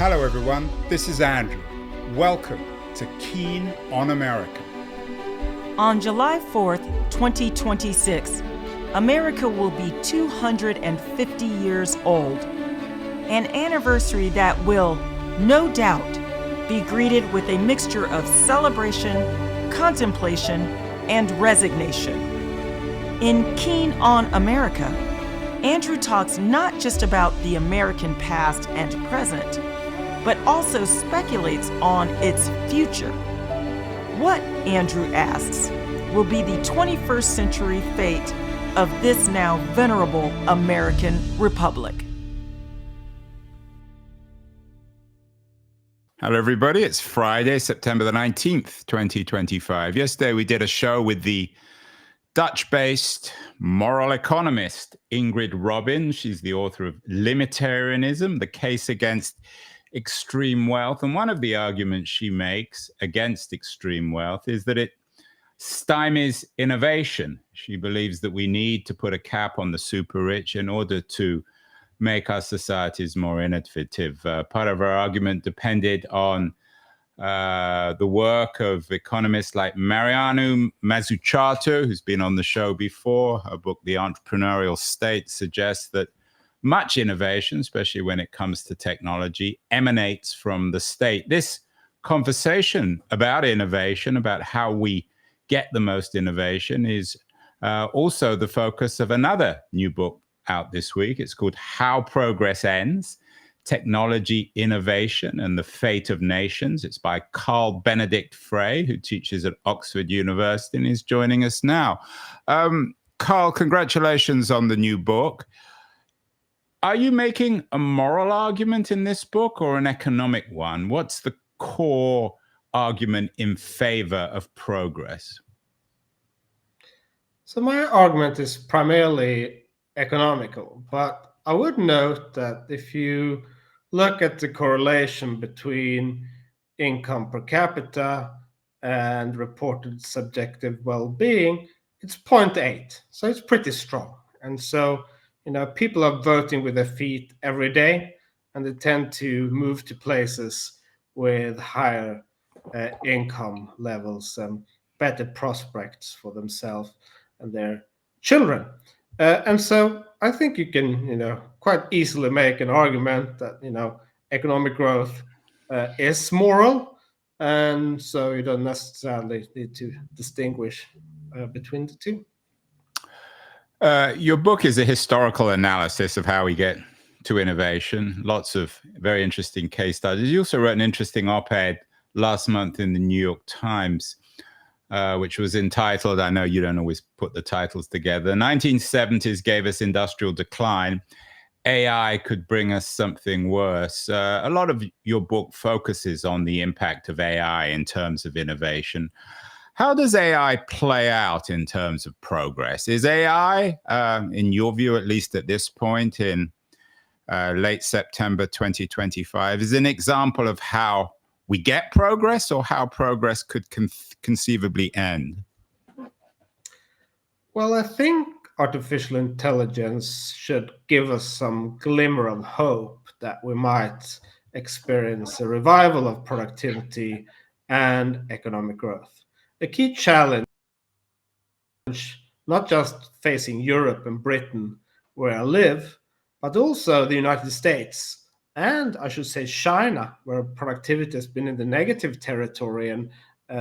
Hello everyone, this is Andrew. Welcome to Keen on America. On July 4th, 2026, America will be 250 years old. An anniversary that will, no doubt, be greeted with a mixture of celebration, contemplation, and resignation. In Keen on America, Andrew talks not just about the American past and present, but also speculates on its future. What, Andrew asks, will be the 21st century fate of this now venerable American Republic? Hello everybody, it's Friday, September the 19th, 2025. Yesterday we did a show with the Dutch-based moral economist Ingrid Robin. She's the author of Limitarianism, The Case Against Extreme Wealth. And one of the arguments she makes against extreme wealth is that it stymies innovation. She believes that we need to put a cap on the super rich in order to make our societies more innovative. Part of her argument depended on the work of economists like Mariano Mazzucato, who's been on the show before. Her book, The Entrepreneurial State, suggests that much innovation, especially when it comes to technology, emanates from the state. This conversation about innovation, about how we get the most innovation, is also the focus of another new book out this week. It's called How Progress Ends: Technology, Innovation, and the Fate of Nations. It's by Benedikt Frey, who teaches at Oxford University and is joining us now. Carl, congratulations on the new book. Are you making a moral argument in this book or an economic one? What's the core argument in favor of progress? So my argument is primarily economical, but I would note that if you look at the correlation between income per capita and reported subjective well-being, it's 0.8. So it's pretty strong. And so, people are voting with their feet every day, and they tend to move to places with higher income levels and better prospects for themselves and their children. And so I think you can, quite easily make an argument that, economic growth is moral, and so you don't necessarily need to distinguish between the two. Your book is a historical analysis of how we get to innovation. Lots of very interesting case studies. You also wrote an interesting op-ed last month in the New York Times, which was entitled, I know you don't always put the titles together, the 1970s gave us industrial decline. AI could bring us something worse. A lot of your book focuses on the impact of AI in terms of innovation. How does AI play out in terms of progress? Is AI, in your view, at least at this point in late September 2025, is an example of how we get progress or how progress could conceivably end? Well, I think artificial intelligence should give us some glimmer of hope that we might experience a revival of productivity and economic growth. A key challenge, not just facing Europe and Britain, where I live, but also the United States, and I should say China, where productivity has been in the negative territory and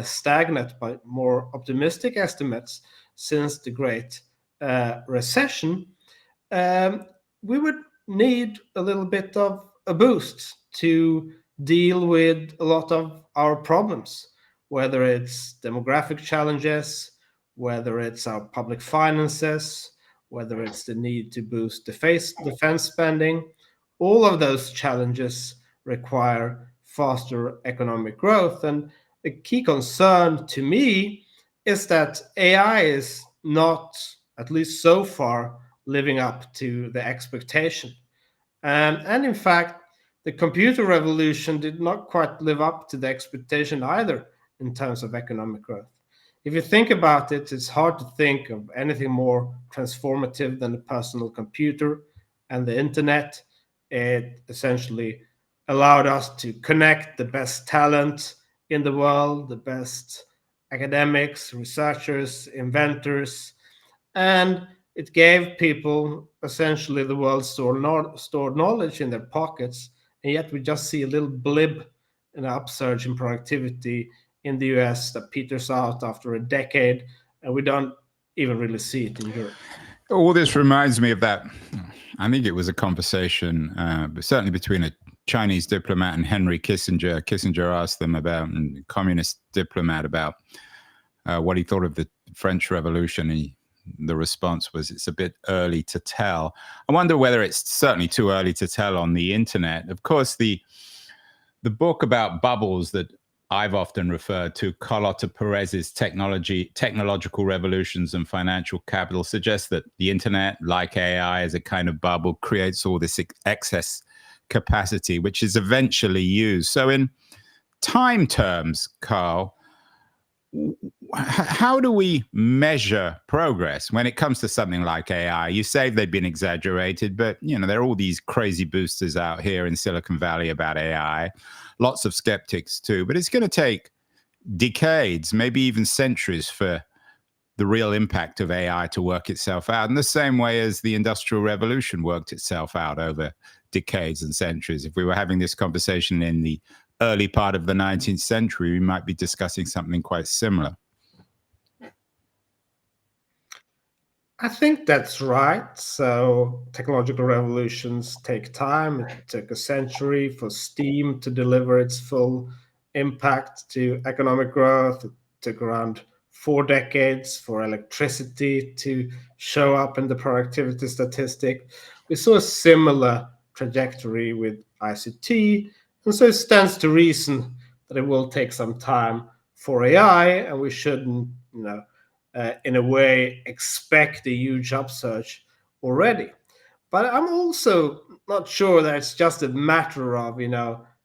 stagnant by more optimistic estimates since the Great Recession. We would need a little bit of a boost to deal with a lot of our problems, whether it's demographic challenges, whether it's our public finances, whether it's the need to boost defense spending. All of those challenges require faster economic growth. And a key concern to me is that AI is not, at least so far, living up to the expectation. And in fact, the computer revolution did not quite live up to the expectation either in terms of economic growth. If you think about it, it's hard to think of anything more transformative than the personal computer and the internet. It essentially allowed us to connect the best talent in the world, the best academics, researchers, inventors, and it gave people essentially the world's stored knowledge in their pockets. And yet we just see a little blip, an upsurge in productivity in the US that peters out after a decade, and we don't even really see it in Europe. All this reminds me of that. I think it was a conversation, but certainly between a Chinese diplomat and Henry Kissinger. Kissinger asked them about, and a communist diplomat, about what he thought of the French Revolution. The response was, it's a bit early to tell. I wonder whether it's certainly too early to tell on the internet. Of course, the book about bubbles that I've often referred to, Carlota Perez's Technological Revolutions and Financial Capital, suggests that the internet, like AI, is a kind of bubble, creates all this excess capacity, which is eventually used. So in time terms, Carl, how do we measure progress when it comes to something like AI? You say they've been exaggerated, but there are all these crazy boosters out here in Silicon Valley about AI. Lots of skeptics too, but it's going to take decades, maybe even centuries, for the real impact of AI to work itself out in the same way as the Industrial Revolution worked itself out over decades and centuries. If we were having this conversation in the early part of the 19th century, we might be discussing something quite similar. I think that's right. So technological revolutions take time. It took a century for steam to deliver its full impact to economic growth. It took around 4 decades for electricity to show up in the productivity statistic. We saw a similar trajectory with ICT, and so it stands to reason that it will take some time for AI, and we shouldn't, in a way, expect a huge upsurge already. But I'm also not sure that it's just a matter of,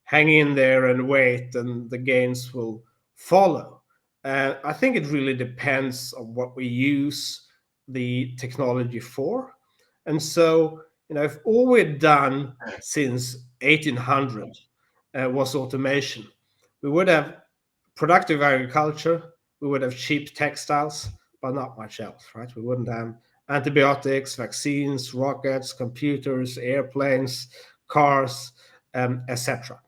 hang in there and wait and the gains will follow. I think it really depends on what we use the technology for. And so, if all we've done since 1800 was automation, we would have productive agriculture, we would have cheap textiles, but not much else, right? We wouldn't have antibiotics, vaccines, rockets, computers, airplanes, cars, etc.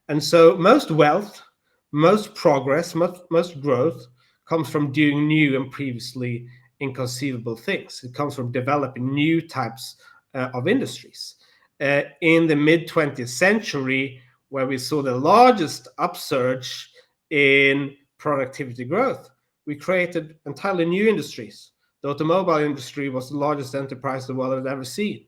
And so most wealth, most progress, most growth comes from doing new and previously inconceivable things. It comes from developing new types of industries. In the mid-20th century, where we saw the largest upsurge in productivity growth, we created entirely new industries. The automobile industry was the largest enterprise the world had ever seen.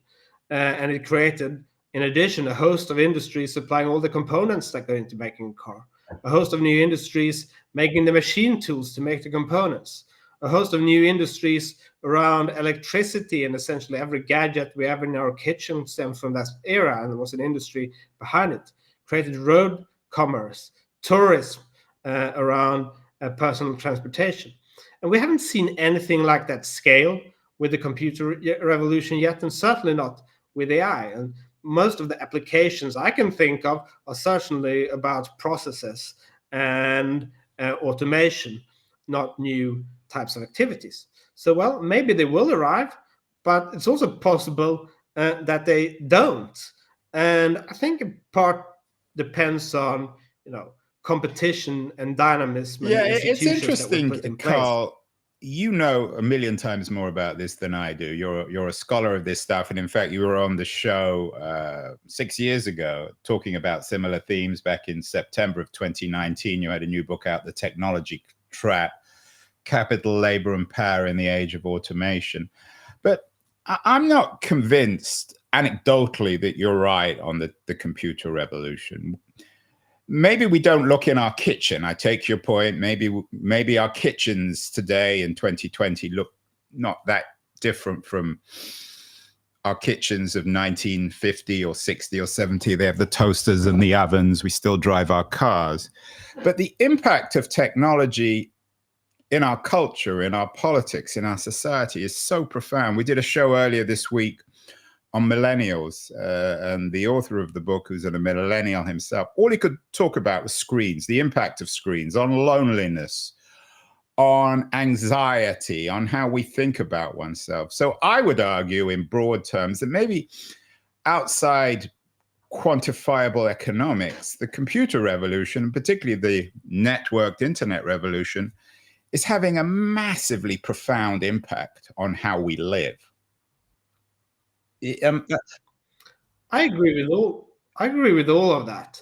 And it created, in addition, a host of industries supplying all the components that go into making a car, a host of new industries making the machine tools to make the components, a host of new industries around electricity, and essentially every gadget we have in our kitchen stems from that era, and there was an industry behind it. Created road commerce, tourism around personal transportation. And we haven't seen anything like that scale with the computer revolution yet, and certainly not with AI. And most of the applications I can think of are certainly about processes and automation, not new types of activities. So, well, maybe they will arrive, but it's also possible that they don't. And I think in part depends on, competition and dynamism. Yeah, it's interesting, Carl. You know a million times more about this than I do. You're a scholar of this stuff, and in fact, you were on the show 6 years ago talking about similar themes. Back in September of 2019, you had a new book out, The Technology Trap: Capital, Labor, and Power in the Age of Automation. But I'm not convinced, anecdotally, that you're right on the computer revolution. Maybe we don't look in our kitchen. I take your point. Maybe our kitchens today in 2020 look not that different from our kitchens of 1950 or 60 or 70. They have the toasters and the ovens. We still drive our cars. But the impact of technology in our culture, in our politics, in our society is so profound. We did a show earlier this week on millennials, and the author of the book, who's a millennial himself, all he could talk about was screens, the impact of screens on loneliness, on anxiety, on how we think about oneself. So I would argue in broad terms that maybe outside quantifiable economics, the computer revolution, particularly the networked internet revolution, is having a massively profound impact on how we live. I agree with all. I agree with all of that,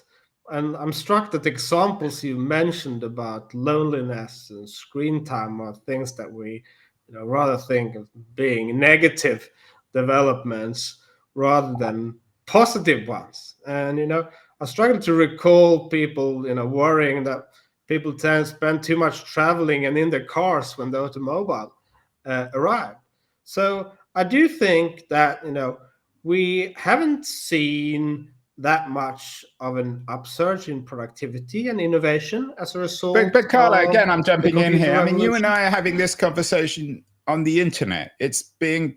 and I'm struck that the examples you mentioned about loneliness and screen time are things that we, rather think of being negative developments rather than positive ones. And I struggle to recall people, worrying that people tend to spend too much traveling and in their cars when the automobile arrived. So I do think that we haven't seen that much of an upsurge in productivity and innovation as a result. But Carla, again, I'm jumping in here. I mean, you and revolution. I are having this conversation on the internet. It's being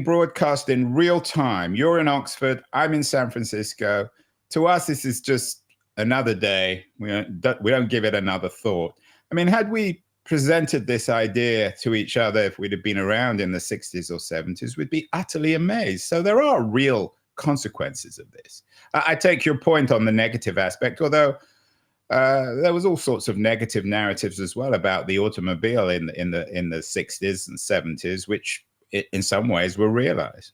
broadcast in real time. You're in Oxford, I'm in San Francisco. To us, this is just another day. We don't give it another thought. I mean, had we presented this idea to each other, if we'd have been around in the 60s or 70s, we'd be utterly amazed. So there are real consequences of this. I take your point on the negative aspect, although there was all sorts of negative narratives as well about the automobile in the 60s and 70s, which in some ways were realized.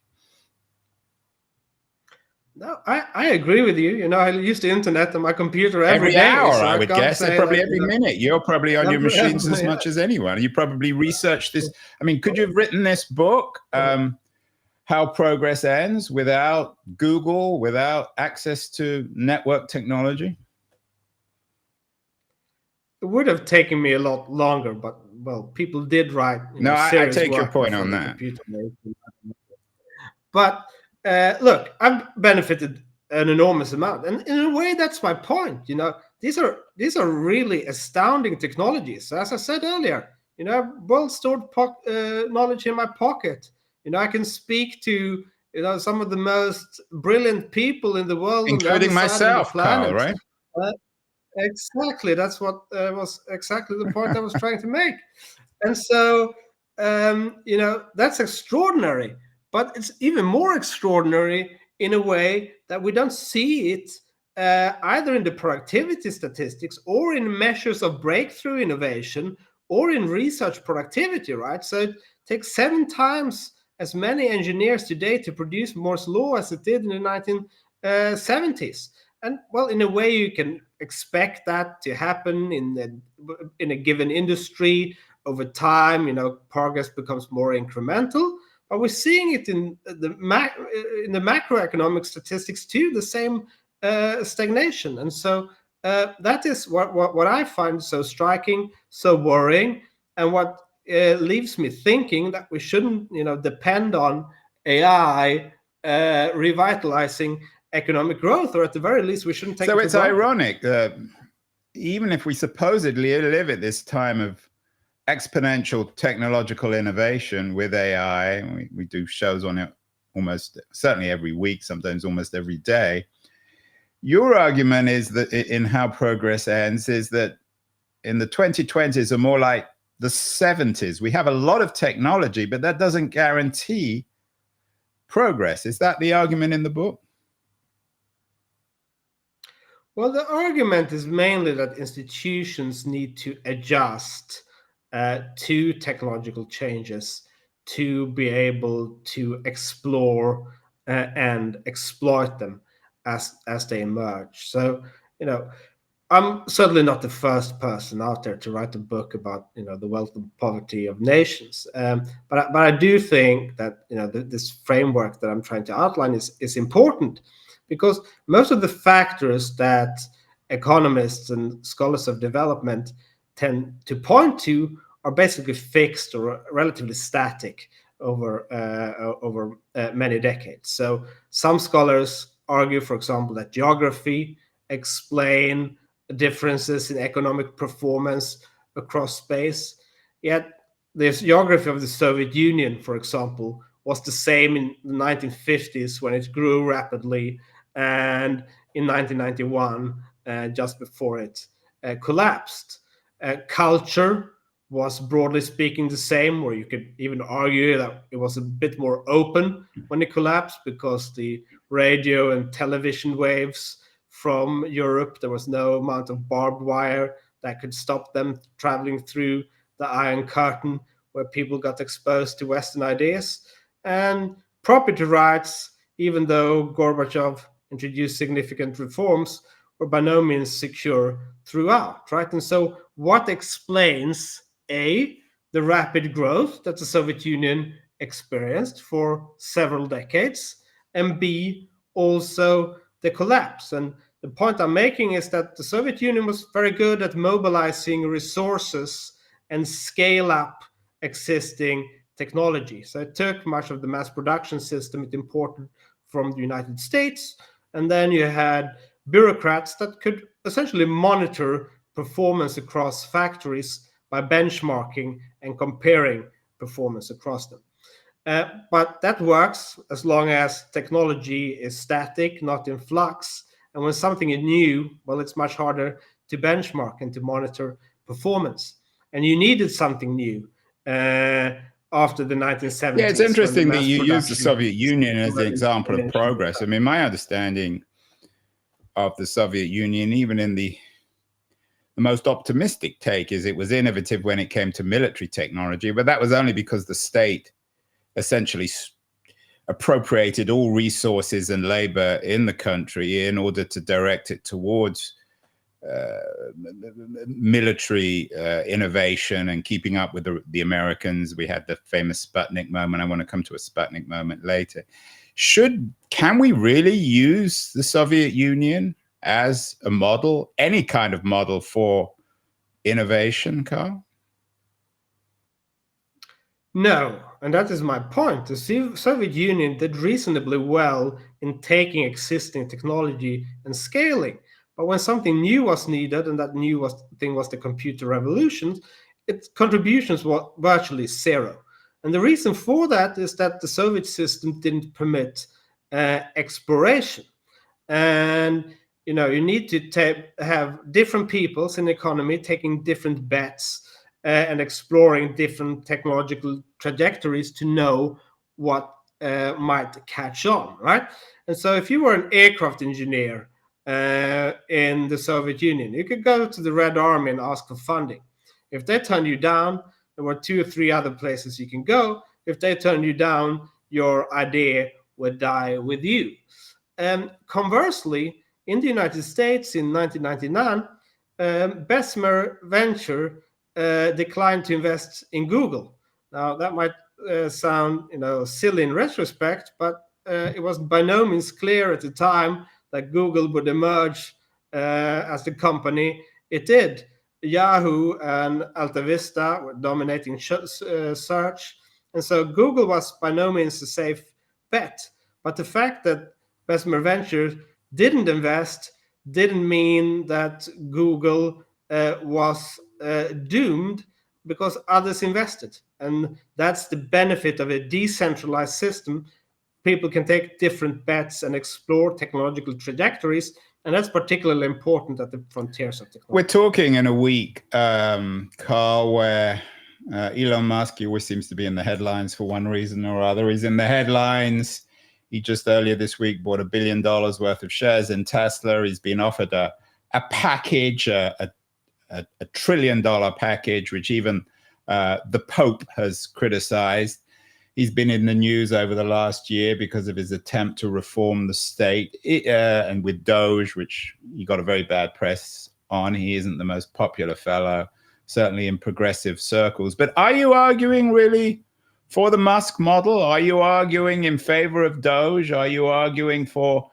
No, I agree with you. I use the internet on my computer every day, hour, so I would guess, and probably every minute. You're probably on your machines as much as anyone. You probably researched this. I mean, could you have written this book, How Progress Ends, without Google, without access to network technology? It would have taken me a lot longer, but people did write. I take your point on that. But look, I've benefited an enormous amount, and in a way, that's my point. These are really astounding technologies. So as I said earlier, well-stored knowledge in my pocket. I can speak to some of the most brilliant people in the world, including myself, Carl, right? Exactly. That's what was exactly the point I was trying to make. And so, that's extraordinary. But it's even more extraordinary in a way that we don't see it either in the productivity statistics or in measures of breakthrough innovation or in research productivity, right? So it takes 7 times as many engineers today to produce Moore's law as it did in the 1970s. And in a way, you can expect that to happen in a given industry over time. Progress becomes more incremental. But we're seeing it in the macroeconomic statistics too, the same stagnation. And so that is what I find so striking, so worrying, and what leaves me thinking that we shouldn't, depend on AI revitalizing economic growth, or at the very least, we shouldn't take. So it's ironic, even if we supposedly live at this time of exponential technological innovation with AI. We do shows on it almost certainly every week, sometimes almost every day. Your argument is that in How Progress Ends is that in the 2020s are more like the 70s. We have a lot of technology, but that doesn't guarantee progress. Is that the argument in the book? Well, the argument is mainly that institutions need to adjust to technological changes to be able to explore and exploit them as they emerge. So, I'm certainly not the first person out there to write a book about the wealth and poverty of nations, but I do think that this framework that I'm trying to outline is important, because most of the factors that economists and scholars of development tend to point to are basically fixed or relatively static over many decades. So some scholars argue, for example, that geography explain differences in economic performance across space. Yet the geography of the Soviet Union, for example, was the same in the 1950s when it grew rapidly, and in 1991, just before it collapsed. Culture was broadly speaking the same, or you could even argue that it was a bit more open when it collapsed because the radio and television waves from Europe, there was no amount of barbed wire that could stop them traveling through the Iron Curtain, where people got exposed to Western ideas. And property rights, even though Gorbachev introduced significant reforms, were by no means secure throughout, right? And so what explains, A, the rapid growth that the Soviet Union experienced for several decades, and B, also the collapse? And the point I'm making is that the Soviet Union was very good at mobilizing resources and scale up existing technology. So it took much of the mass production system it imported from the United States, and then you had bureaucrats that could essentially monitor performance across factories by benchmarking and comparing performance across them. But that works as long as technology is static, not in flux. And when something is new, well, it's much harder to benchmark and to monitor performance. And you needed something new after the 1970s. Yeah, it's interesting that you use the Soviet Union as an example of progress. I mean, my understanding of the Soviet Union, even in the most optimistic take, is it was innovative when it came to military technology, but that was only because the state essentially appropriated all resources and labor in the country in order to direct it towards military innovation and keeping up with the Americans. We had the famous Sputnik moment. I want to come to a Sputnik moment later. Can we really use the Soviet Union as a model, any kind of model for innovation, Carl? No, and that is my point. The Soviet Union did reasonably well in taking existing technology and scaling. But when something new was needed, and that new thing was the computer revolution, its contributions were virtually zero. And the reason for that is that the Soviet system didn't permit exploration. And you need to have different peoples in the economy taking different bets and exploring different technological trajectories to know what might catch on, right? And so if you were an aircraft engineer in the Soviet Union, you could go to the Red Army and ask for funding. If they turned you down, there were 2 or 3 other places you can go. If they turned you down, your idea would die with you. And conversely, in the United States in 1999, Bessemer Venture declined to invest in Google. Now, that might sound silly in retrospect, but it was by no means clear at the time that Google would emerge as the company it did. Yahoo and Alta Vista were dominating search. And so Google was by no means a safe bet. But the fact that Bessemer Ventures didn't invest didn't mean that Google was doomed, because others invested. And that's the benefit of a decentralized system. People can take different bets and explore technological trajectories, and that's particularly important at the frontiers of technology. We're talking in a week, Carl, where Elon Musk, he always seems to be in the headlines for one reason or other. He's in the headlines. He just earlier this week bought $1 billion worth of shares in Tesla. He's been offered a package, a $1 trillion package, which even the Pope has criticized. He's been in the news over the last year because of his attempt to reform the state, and with Doge, which he got a very bad press on. He isn't the most popular fellow, certainly in progressive circles. But are you arguing really for the Musk model? Are you arguing in favor of Doge? Are you arguing for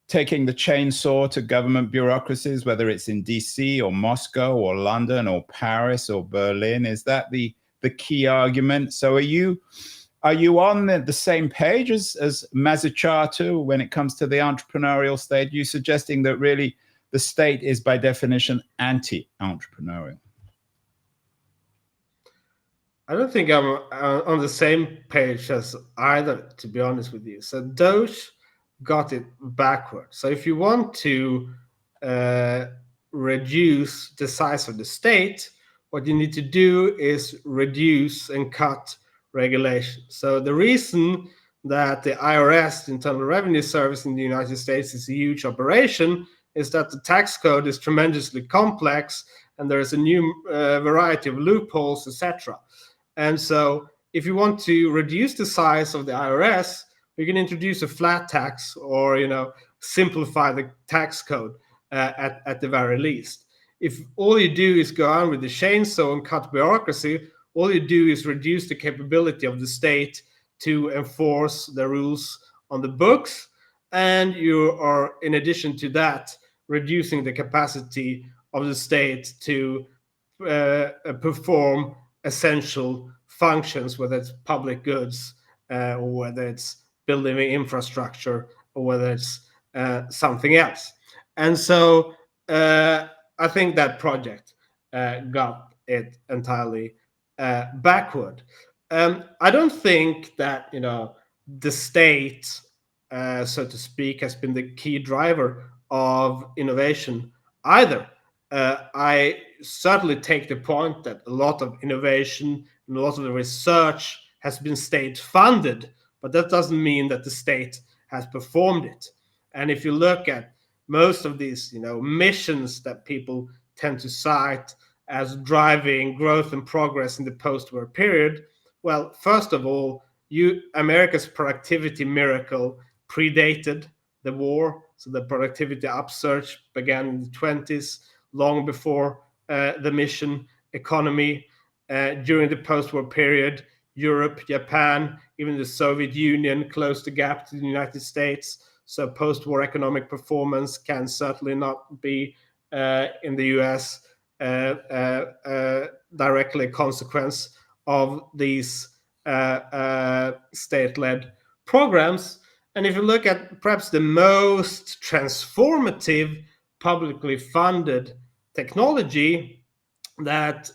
taking the chainsaw to government bureaucracies, whether it's in DC or Moscow or London or Paris or Berlin? Is that the key argument? So are you on the same page as Mazzucato when it comes to the entrepreneurial state? Are you suggesting that really the state is by definition anti-entrepreneurial? I don't think I'm on the same page as either, to be honest with you. So Doge got it backwards. So if you want to reduce the size of the state, what you need to do is reduce and cut regulation. So the reason that the IRS, the Internal Revenue Service in the United States, is a huge operation is that the tax code is tremendously complex and there is a new variety of loopholes, etc. And so if you want to reduce the size of the IRS, you can introduce a flat tax or, simplify the tax code at the very least. If all you do is go on with the chainsaw and cut bureaucracy, all you do is reduce the capability of the state to enforce the rules on the books. And you are, in addition to that, reducing the capacity of the state to perform essential functions, whether it's public goods or whether it's building infrastructure or whether it's something else. And so I think that project got it entirely backward. I don't think that the state, so to speak, has been the key driver of innovation either. I certainly take the point that a lot of innovation and a lot of the research has been state funded, but that doesn't mean that the state has performed it. And if you look at most of these, missions that people tend to cite as driving growth and progress in the post-war period, well, first of all, America's productivity miracle predated the war. So the productivity upsurge began in the 20s, long before the mission economy. During the post-war period, Europe, Japan, even the Soviet Union closed the gap to the United States. So post-war economic performance can certainly not be in the US directly a consequence of these state-led programs. And if you look at perhaps the most transformative publicly funded technology that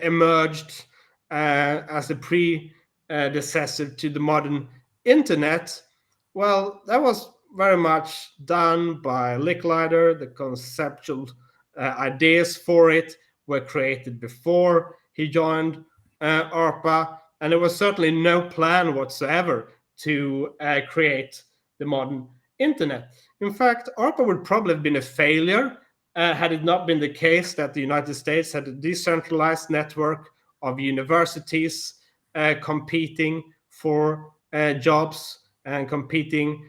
emerged as a predecessor to the modern internet, well, that was very much done by Licklider. The conceptual ideas for it were created before he joined ARPA, and there was certainly no plan whatsoever to create the modern internet. In fact, ARPA would probably have been a failure had it not been the case that the United States had a decentralized network of universities competing for jobs and competing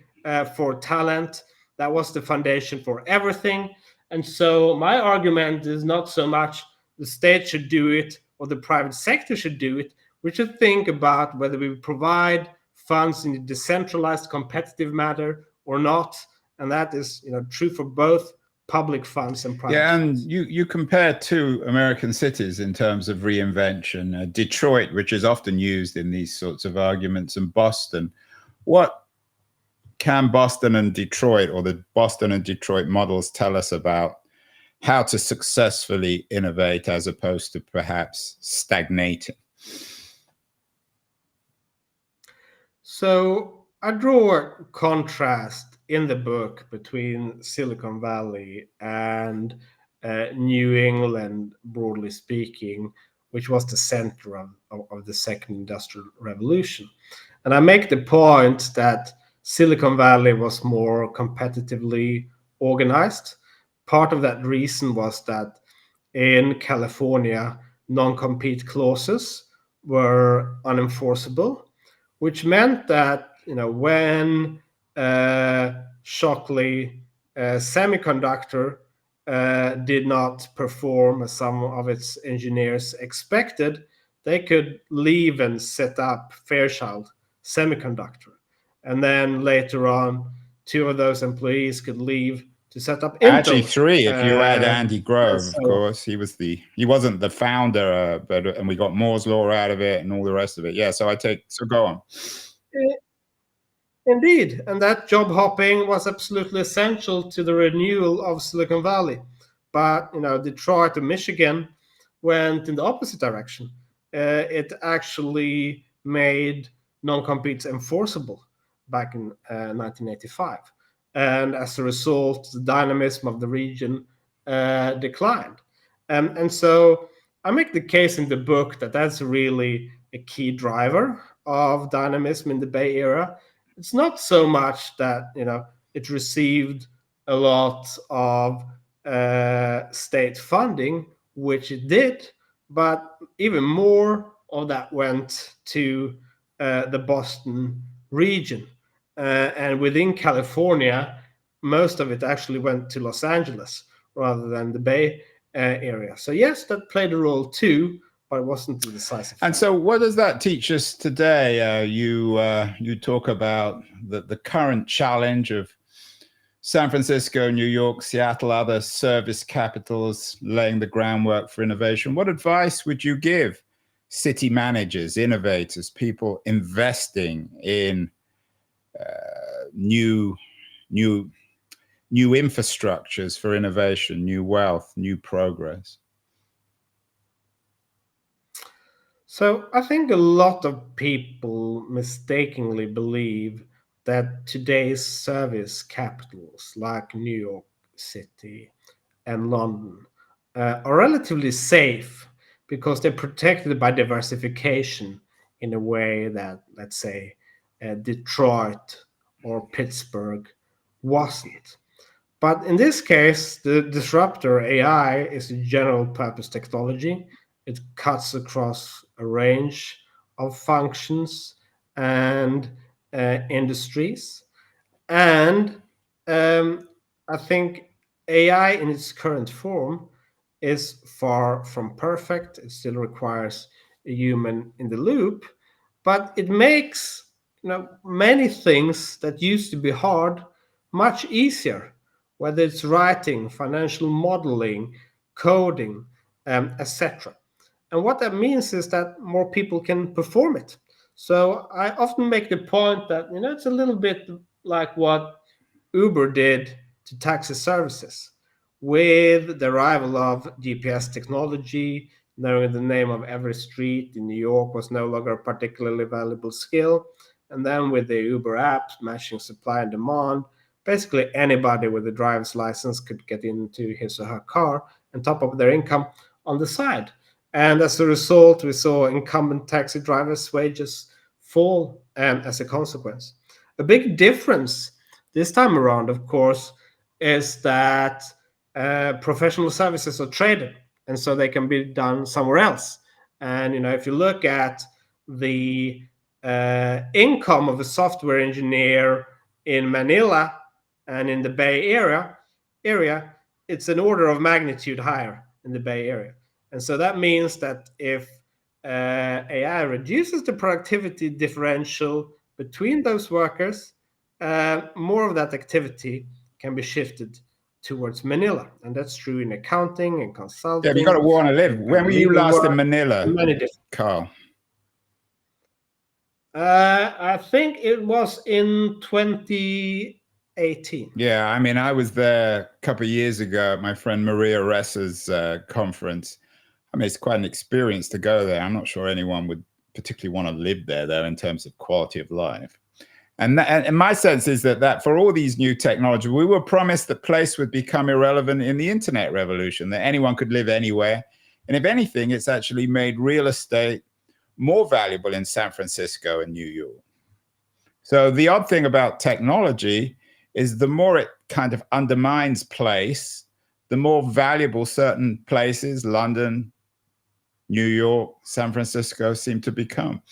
for talent. That was the foundation for everything. And so my argument is not so much the state should do it or the private sector should do it. We should think about whether we provide funds in a decentralized, competitive manner or not. And that is true for both public funds and private funds. And you compare two American cities in terms of reinvention, Detroit, which is often used in these sorts of arguments, and Boston. What can Boston and Detroit, or the Boston and Detroit models, tell us about how to successfully innovate as opposed to perhaps stagnating? So I draw a contrast in the book between Silicon Valley and New England, broadly speaking, which was the center of the second industrial revolution. And I make the point that Silicon Valley was more competitively organized. Part of that reason was that in California, non-compete clauses were unenforceable, which meant that when Shockley Semiconductor did not perform as some of its engineers expected, they could leave and set up Fairchild Semiconductor. And then later on, two of those employees could leave to set up Intel. Actually, three, if you add Andy Grove, of course. He wasn't the founder, and we got Moore's Law out of it and all the rest of it. Yeah, so go on. Indeed, and that job hopping was absolutely essential to the renewal of Silicon Valley. But Detroit and Michigan went in the opposite direction. it actually made non-competes enforceable back in 1985. And as a result, the dynamism of the region declined. And so I make the case in the book that that's really a key driver of dynamism in the Bay Area. It's not so much that it received a lot of state funding, which it did, but even more of that went to the Boston region. And within California, most of it actually went to Los Angeles rather than the Bay Area. So yes, that played a role too, but it wasn't the decisive. And so, what does that teach us today? You talk about the current challenge of San Francisco, New York, Seattle, other service capitals laying the groundwork for innovation. What advice would you give city managers, innovators, people investing in new infrastructures for innovation, new wealth, new progress? So I think a lot of people mistakenly believe that today's service capitals like New York City and London are relatively safe because they're protected by diversification in a way that, let's say, Detroit or Pittsburgh wasn't. But in this case, the disruptor AI is a general purpose technology. It cuts across a range of functions and industries. And I think AI in its current form is far from perfect. It still requires a human in the loop, but it makes many things that used to be hard much easier, whether it's writing, financial modeling, coding, etc. And what that means is that more people can perform it. So I often make the point that it's a little bit like what Uber did to taxi services. With the arrival of GPS technology, knowing the name of every street in New York was no longer a particularly valuable skill. And then with the Uber app matching supply and demand, basically anybody with a driver's license could get into his or her car and top up their income on the side. And as a result, we saw incumbent taxi drivers' wages fall as a consequence. A big difference this time around, of course, is that professional services are traded, and so they can be done somewhere else. And if you look at the income of a software engineer in Manila and in the Bay Area, it's an order of magnitude higher in the Bay Area. And so that means that if AI reduces the productivity differential between those workers, more of that activity can be shifted towards Manila. And that's true in accounting and consulting. Yeah, you got to want to live. When were you last in Manila, Carl? I think it was in 2018. Yeah, I mean, I was there a couple of years ago at my friend Maria Ressa's conference. I mean, it's quite an experience to go there. I'm not sure anyone would particularly want to live there, though, in terms of quality of life. And my sense is that for all these new technologies, we were promised that place would become irrelevant in the internet revolution, that anyone could live anywhere. And if anything, it's actually made real estate more valuable in San Francisco and New York. So the odd thing about technology is the more it kind of undermines place, the more valuable certain places, London, New York, San Francisco, seem to become.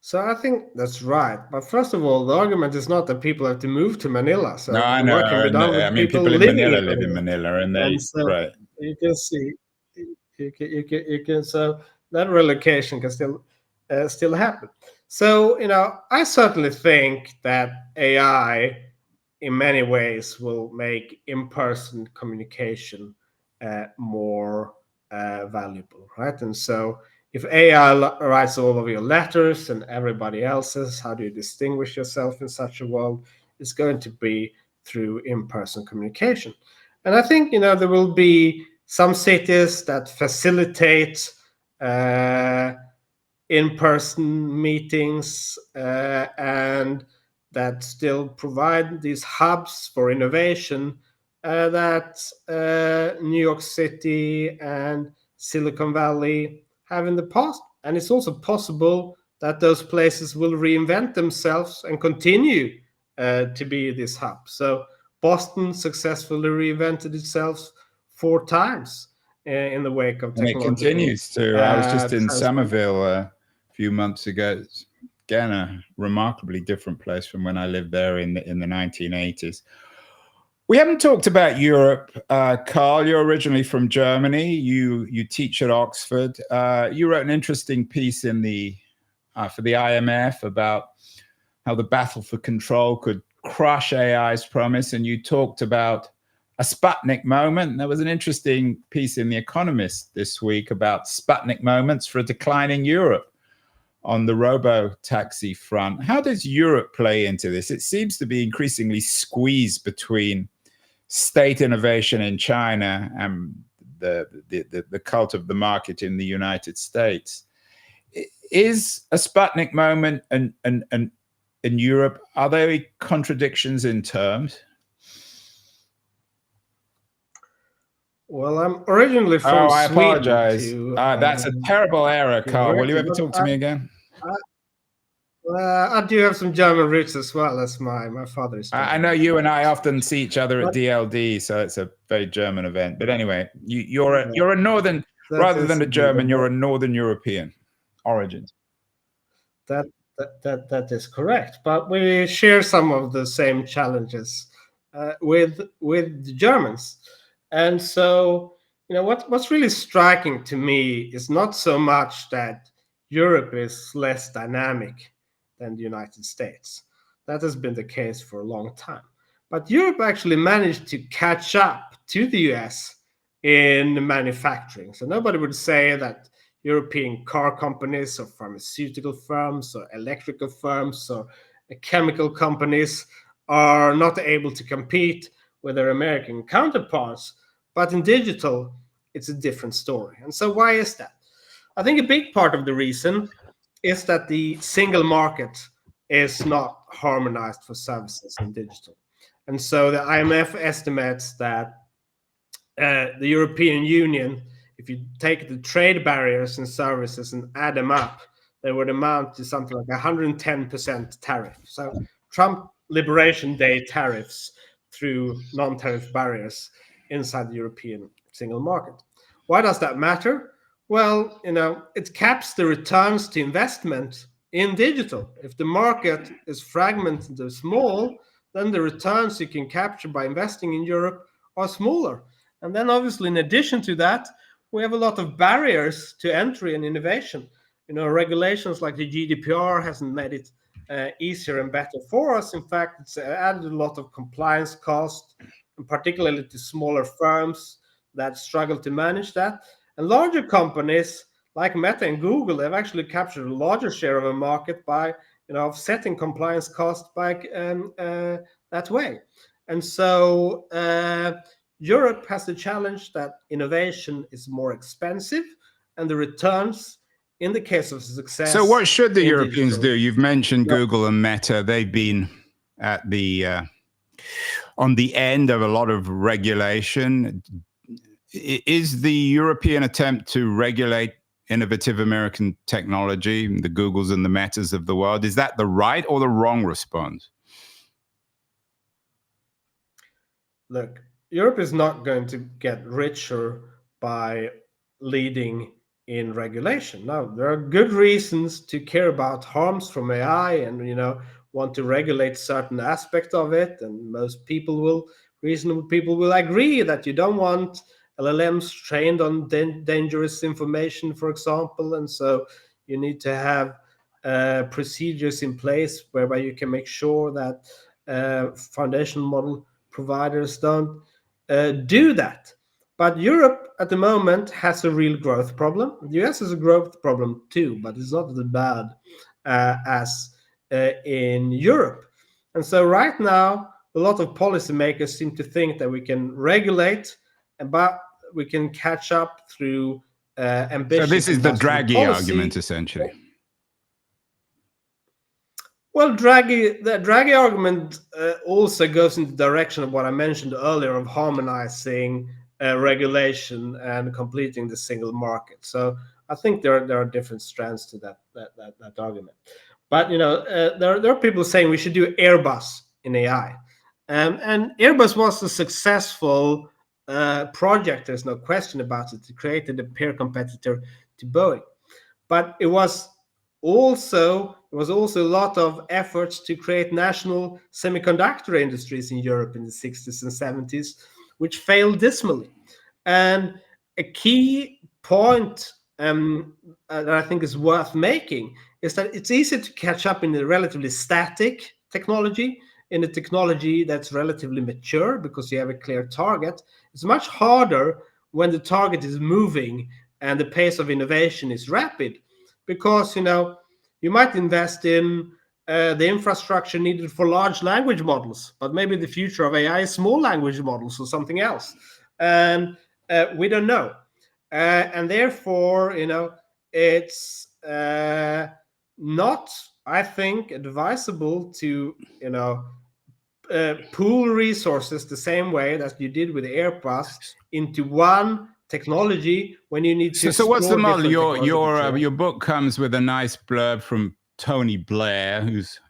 So I think that's right. But first of all, the argument is not that people have to move to Manila. So no, I know. I mean, people in Manila live in Manila, and so right. You can see, you can. So that relocation can still happen. So I certainly think that AI, in many ways, will make in-person communication more valuable, right? And so if AI writes all of your letters and everybody else's, how do you distinguish yourself in such a world? It's going to be through in-person communication. And I think, there will be some cities that facilitate in-person meetings and that still provide these hubs for innovation that New York City and Silicon Valley have in the past. And it's also possible that those places will reinvent themselves and continue to be this hub. So Boston successfully reinvented itself 4 times in the wake of and it technological. continues to. I was just in transfer. Somerville a few months ago. It's, again, a remarkably different place from when I lived there in the 1980s. We haven't talked about Europe, Carl. You're originally from Germany. You teach at Oxford. You wrote an interesting piece in the for the IMF about how the battle for control could crush AI's promise, and you talked about a Sputnik moment. There was an interesting piece in The Economist this week about Sputnik moments for a declining Europe on the robo-taxi front. How does Europe play into this? It seems to be increasingly squeezed between state innovation in China and the cult of the market in the United States. Is a Sputnik moment and in Europe, are there contradictions in terms? Well, I'm originally from I Sweden. apologize. That's a terrible error, Carl. Will you ever talk to me again? I do have some German roots as well, as my father is German. I know you and I often see each other at DLD, so it's a very German event. But anyway, you're a northern, rather than a German, you're a Northern European origin. That is correct, but we share some of the same challenges with the Germans. And so, what's really striking to me is not so much that Europe is less dynamic than the United States. That has been the case for a long time. But Europe actually managed to catch up to the US in manufacturing. So nobody would say that European car companies or pharmaceutical firms or electrical firms or chemical companies are not able to compete with their American counterparts. But in digital, it's a different story. And so why is that? I think a big part of the reason is that the single market is not harmonized for services in digital. And so the IMF estimates that the European Union, if you take the trade barriers and services and add them up, they would amount to something like 110% tariff. So Trump Liberation Day tariffs through non-tariff barriers inside the European single market. Why does that matter? Well, it caps the returns to investment in digital. If the market is fragmented and small, then the returns you can capture by investing in Europe are smaller. And then obviously, in addition to that, we have a lot of barriers to entry and innovation. Regulations like the GDPR hasn't made it easier and better for us. In fact, it's added a lot of compliance costs, and particularly to smaller firms that struggle to manage that. And larger companies like Meta and Google, they've actually captured a larger share of a market by offsetting compliance costs by that way. And so Europe has the challenge that innovation is more expensive and the returns in the case of success. So what should the Europeans do? You've mentioned Google and Meta. They've been at the on the end of a lot of regulation. Is the European attempt to regulate innovative American technology, the Googles and the Metas of the world, is that the right or the wrong response? Look, Europe is not going to get richer by leading in regulation. No, there are good reasons to care about harms from AI and, want to regulate certain aspects of it. And most reasonable people will agree that you don't want LLMs trained on dangerous information, for example. And so you need to have procedures in place whereby you can make sure that foundation model providers don't do that. But Europe at the moment has a real growth problem. The US has a growth problem too, but it's not as bad as in Europe. And so right now, a lot of policymakers seem to think that we can regulate, but we can catch up through ambitious. So this is the industrial Draghi policy. argument, essentially. Well, the Draghi argument also goes in the direction of what I mentioned earlier of harmonizing regulation and completing the single market. So I think there are different strands to that argument. But there are people saying we should do Airbus in AI, and Airbus was a successful project. There's no question about it. It created a peer competitor to Boeing, but it was also a lot of efforts to create national semiconductor industries in Europe in the 60s and 70s, which failed dismally. And a key point that I think is worth making is that it's easy to catch up in a relatively static technology, in a technology that's relatively mature because you have a clear target. It's much harder when the target is moving and the pace of innovation is rapid, because you might invest in the infrastructure needed for large language models, but maybe the future of AI is small language models or something else, and we don't know. And therefore, it's not, I think, advisable to pool resources the same way that you did with Airbus into one technology when you need to. So what's the model? Your book comes with a nice blurb from Tony Blair, who's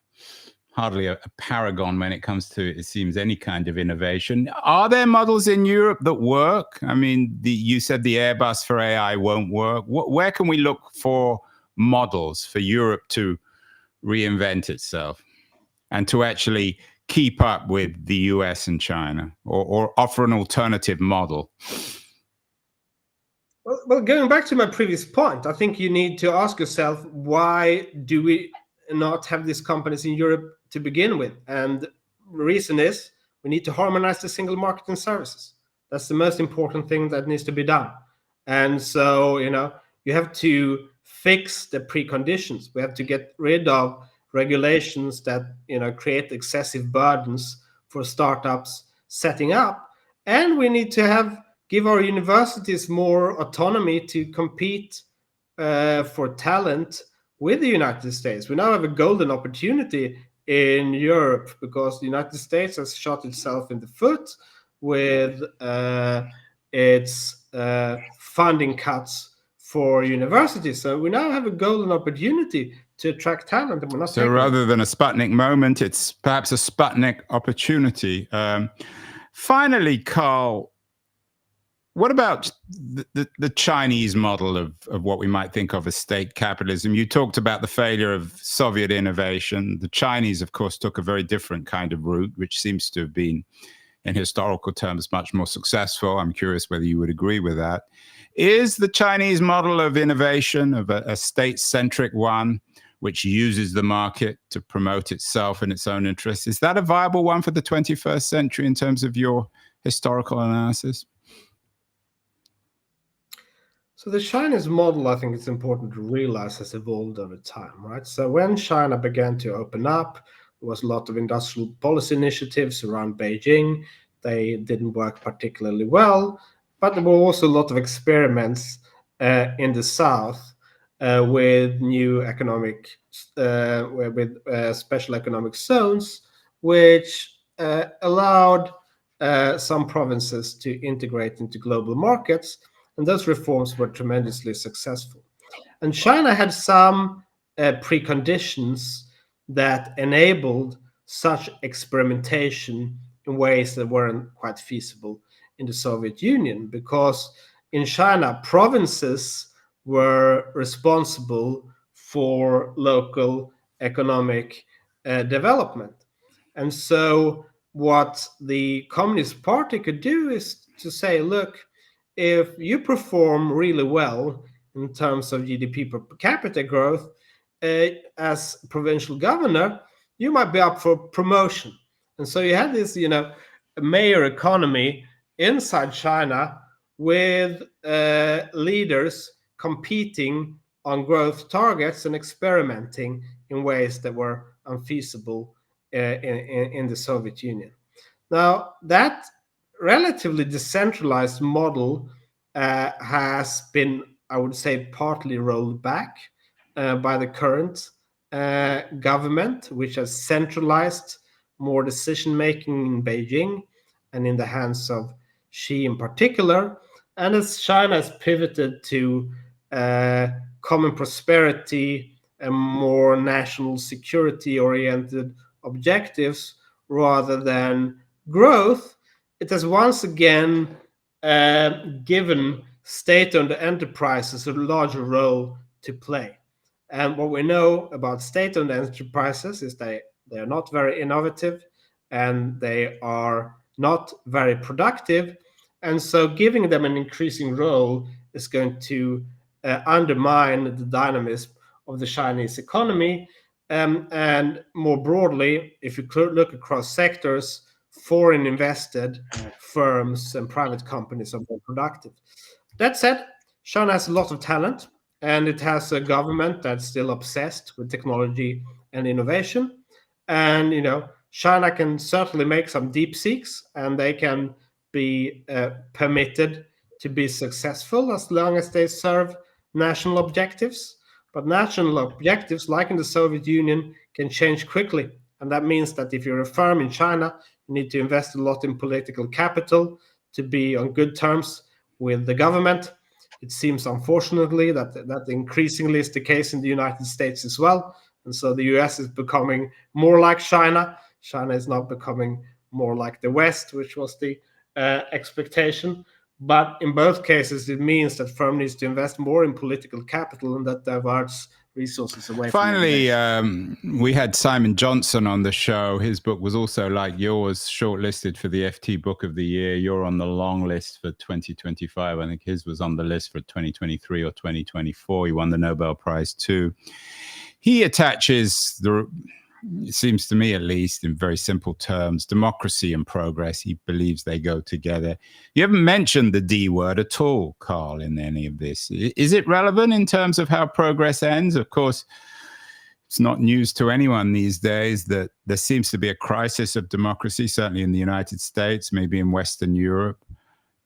hardly a paragon when it comes to, it seems, any kind of innovation. Are there models in Europe that work? I mean, you said the Airbus for AI won't work. Where can we look for models for Europe to reinvent itself and to actually keep up with the US and China, or offer an alternative model? Well, going back to my previous point, I think you need to ask yourself, why do we not have these companies in Europe to begin with? And the reason is we need to harmonize the single market and services. That's the most important thing that needs to be done. And so, you have to fix the preconditions. We have to get rid of regulations that, create excessive burdens for startups setting up. And we need to give our universities more autonomy to compete for talent with the United States. We now have a golden opportunity in Europe because the United States has shot itself in the foot with its funding cuts for universities. So we now have a golden opportunity to attract talent. And we're not so rather than a Sputnik moment, it's perhaps a Sputnik opportunity. Finally, Carl, what about the Chinese model of what we might think of as state capitalism? You talked about the failure of Soviet innovation. The Chinese, of course, took a very different kind of route, which seems to have been, in historical terms, much more successful. I'm curious whether you would agree with that. Is the Chinese model of innovation, of a state-centric one, which uses the market to promote itself in its own interests, is that a viable one for the 21st century in terms of your historical analysis? So the Chinese model, I think it's important to realize, has evolved over time, right? So when China began to open up, there was a lot of industrial policy initiatives around Beijing. They didn't work particularly well, but there were also a lot of experiments in the South with new economic, with special economic zones, which allowed some provinces to integrate into global markets. And those reforms were tremendously successful. And China had some preconditions that enabled such experimentation in ways that weren't quite feasible in the Soviet Union, because in China, provinces were responsible for local economic development. And so what the Communist Party could do is to say, look, if you perform really well in terms of GDP per capita growth as provincial governor, you might be up for promotion. And so you had this, mayor economy inside China with leaders competing on growth targets and experimenting in ways that were unfeasible in the Soviet Union. Now, that relatively decentralized model has been, I would say, partly rolled back by the current government, which has centralized more decision making in Beijing and in the hands of Xi in particular. And as China has pivoted to common prosperity and more national security oriented objectives rather than growth, it has once again given state-owned enterprises a larger role to play. And what we know about state-owned enterprises is they are not very innovative and they are not very productive. And so giving them an increasing role is going to undermine the dynamism of the Chinese economy. And more broadly, if you look across sectors, foreign invested firms and private companies are more productive. That said, China has a lot of talent and it has a government that's still obsessed with technology and innovation. And, China can certainly make some deep seeks and they can be permitted to be successful as long as they serve national objectives. But national objectives, like in the Soviet Union, can change quickly. And that means that if you're a firm in China, you need to invest a lot in political capital to be on good terms with the government. It seems, unfortunately, that increasingly is the case in the United States as well. And so the US is becoming more like China. China is not becoming more like the West, which was the expectation. But in both cases, it means that firm needs to invest more in political capital and that diverts resources away. Finally, we had Simon Johnson on the show. His book was also, like yours, shortlisted for the FT Book of the Year. You're on the long list for 2025. I think his was on the list for 2023 or 2024. He won the Nobel Prize too. He attaches it seems to me at least, in very simple terms, democracy and progress. He believes they go together. You haven't mentioned the D word at all, Carl, in any of this. Is it relevant in terms of how progress ends? Of course, it's not news to anyone these days that there seems to be a crisis of democracy, certainly in the United States, maybe in Western Europe.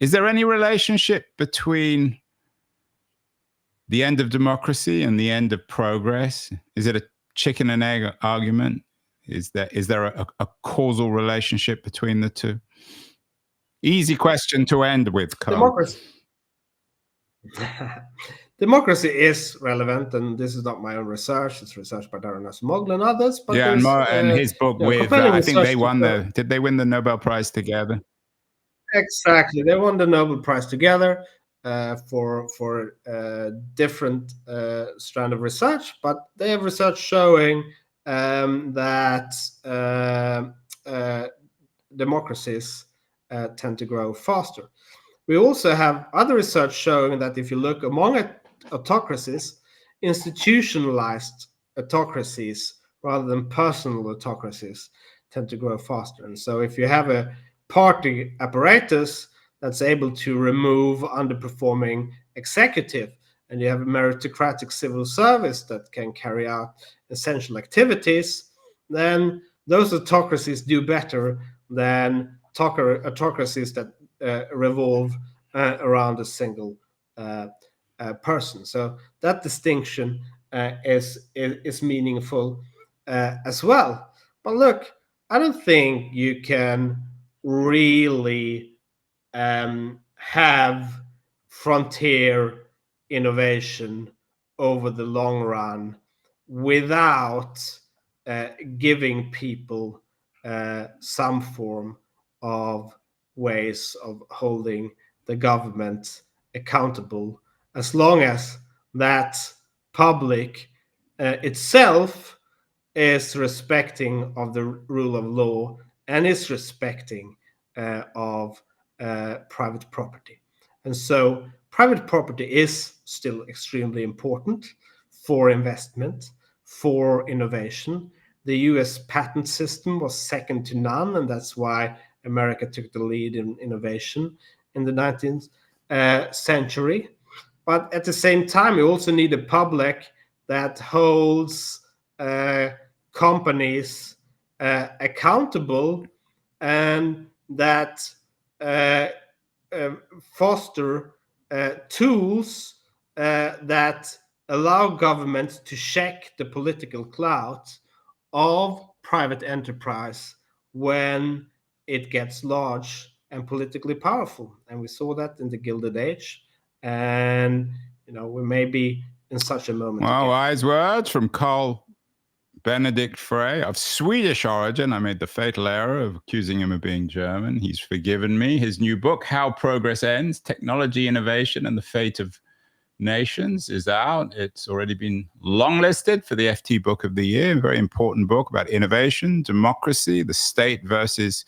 Is there any relationship between the end of democracy and the end of progress? Is it a chicken and egg argument? Is there a causal relationship between the two? Easy question to end with, Carl. Democracy is relevant, and this is not my own research. It's research by Darren Acemoglu and others. But yeah, and his book with, I think they won did they win the Nobel Prize together? Exactly. They won the Nobel Prize together for different strand of research, but they have research showing that democracies tend to grow faster. We also have other research showing that if you look among autocracies, institutionalized autocracies rather than personal autocracies tend to grow faster. And so if you have a party apparatus that's able to remove underperforming executive, and you have a meritocratic civil service that can carry out essential activities, then those autocracies do better than autocracies that revolve around a single person. So that distinction is meaningful as well. But look, I don't think you can really have frontier innovation over the long run without giving people some form of ways of holding the government accountable, as long as that public itself is respecting of the rule of law and is respecting of private property. And so private property is still extremely important for investment, for innovation. The US patent system was second to none, and that's why America took the lead in innovation in the 19th century. But at the same time, you also need a public that holds companies accountable and that foster tools that allow governments to check the political clout of private enterprise when it gets large and politically powerful. And we saw that in the Gilded Age. And, we may be in such a moment. Well, again. wise words from Carl Benedikt Frey, of Swedish origin. I made the fatal error of accusing him of being German. He's forgiven me. His new book, How Progress Ends, Technology, Innovation, and the Fate of Nations, is out. It's already been longlisted for the FT Book of the Year. A very important book about innovation, democracy, the state versus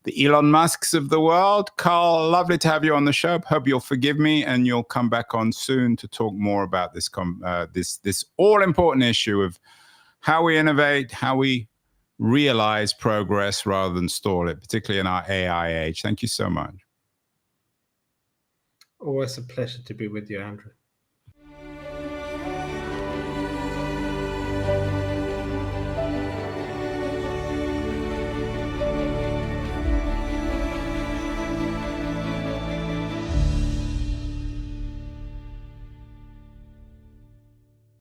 the Elon Musks of the world. Carl, lovely to have you on the show. Hope you'll forgive me and you'll come back on soon to talk more about this this all-important issue of how we innovate, how we realize progress rather than stall it, particularly in our AI age. Thank you so much. Always a pleasure to be with you, Andrew.